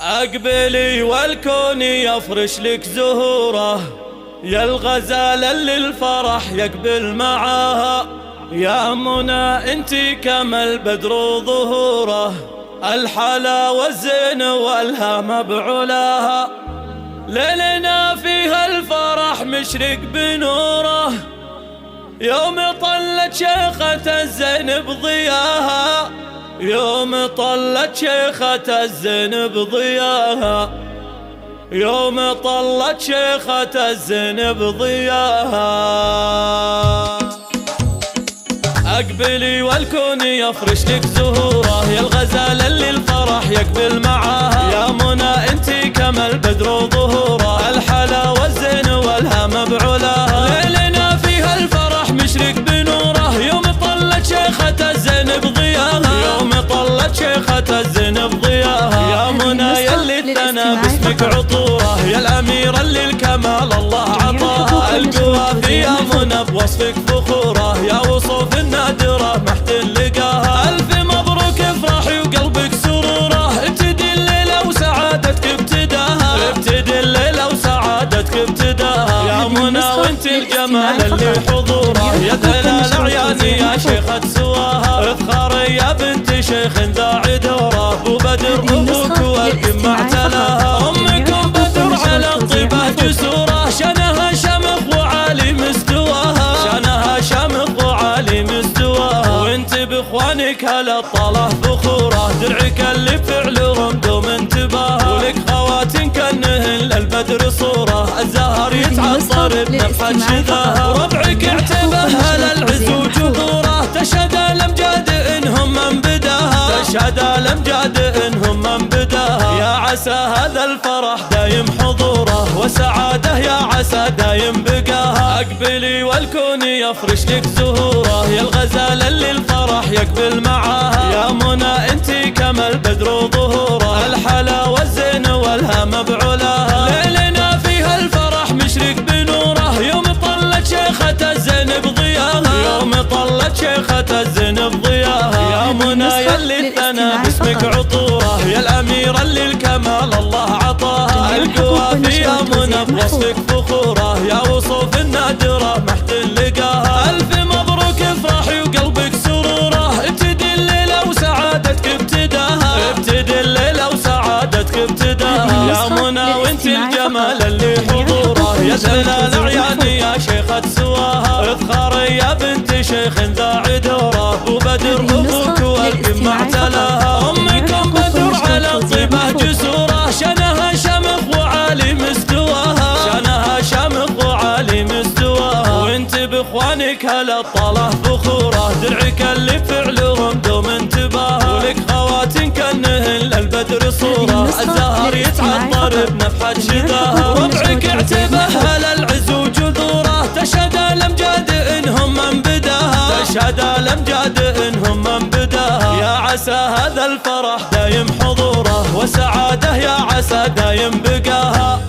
أقبلي والكون يفرش لك زهوره، يا الغزال اللي الفرح يقبل معاها. يا منى انتي كما البدر ظهوره، الحلا والزين والهام بعلاها. ليلنا فيها الفرح مشرق بنوره، يوم طلت شيخة الزين بضياها. يوم طلت شيخة الزين بضياها، يوم طلت شيخة الزين بضياها. أقبلي والكون يفرش لك زهوره، يا الغزال اللي الفرح يقبل معاها. يا منى انتي كما البدر ظهوره، الحلا والزين والهام بعلاها. ليلنا فيها الفرح مشرق بنوره، يوم طلت شيخة الزين بضياها. يوم طلت شيخة الزين بضياها. يا منى يلي ثنى باسمك عطوره، يا الأميرة اللي الكمال الله عطاها. القوافي يا منى بوصفك فخوره، يا وصوف النادرة ما حد لقاها. ألف مبروك افرحي وقلبك سروره، ابتدي الليلة وسعادتك ابتداها. ابتدي الليلة وسعادتك ابتداها. يا منى وانت الجمال اللي حضوره، يا دلال عياني يا شيخة سواها. افخاري يا بنت شيخ ذا عدوره، ابو بدر ابوك والقم اعتلاها. امكم بدر على الطيبة جسوره، شانها شمخ وعالي مستواها. شانها شمخ وعالي مستواها. وانت باخوانك هلا الطله بخوره، درعك اللي بفعلهم دوم انتباها. ولك خواتن كانهن للبدر صوره، الزهر يتعطر بنفحة شذاها. وربعك اعتبه للعز وجذوره، تشهد الامجاد انهم من بداها. تشهد الامجاد انهم من بداها. يا عسى هذا الفرح دايم حضوره، وسعاده يا عسى دايم بقاها. اقبلي والكون يفرش لك زهوره، يا الغزال اللي الفرح يقبل معاها. يا منى انتي كما البدر ظهوره، الحلا والزين والهام بعلاها. ليلنا فيها الفرح مشرق بنوره، يوم طلت شيخة الزين بضياها. يوم طلت شيخة الزين بضياها. يا منى يلي الثنى باسمك عطوره، يا الأميرة اللي الكمال الله عطاها. القوافي يا منى بوصفك فخوره، يا وصوف النادرة ما حد لقاها. ألف مبروك افرحي وقلبك سروره، ابتدي الليلة وسعادتك ابتداها. ابتدي الليلة وسعادتك ابتداها. يا منى وانت الجمال اللي حضوره، يا دلال عياني يا شيخة سواها. افخاري يا بنت شيخ ذا عدوره، ابو بدر ابوك والقم اعتلاها. امكم بدر على الطيبة جسوره، شانها شمخ وعالي مستواها. شانها شمخ وعالي مستواها. وانت باخوانك هلا الطله بخوره، درعك اللي بفعلهم دوم انتباها. ولك خواتن كانهن للبدر صوره، الزهر يتعطر بنفحة شذاها. ربعك اعتبه للعز وجذوره، تشهد الامجاد انهم من بداها. تشهد الامجاد انهم من بداها. يا عسى هذا الفرح دايم حضوره، وسعاده يا عسى دايم بقاها.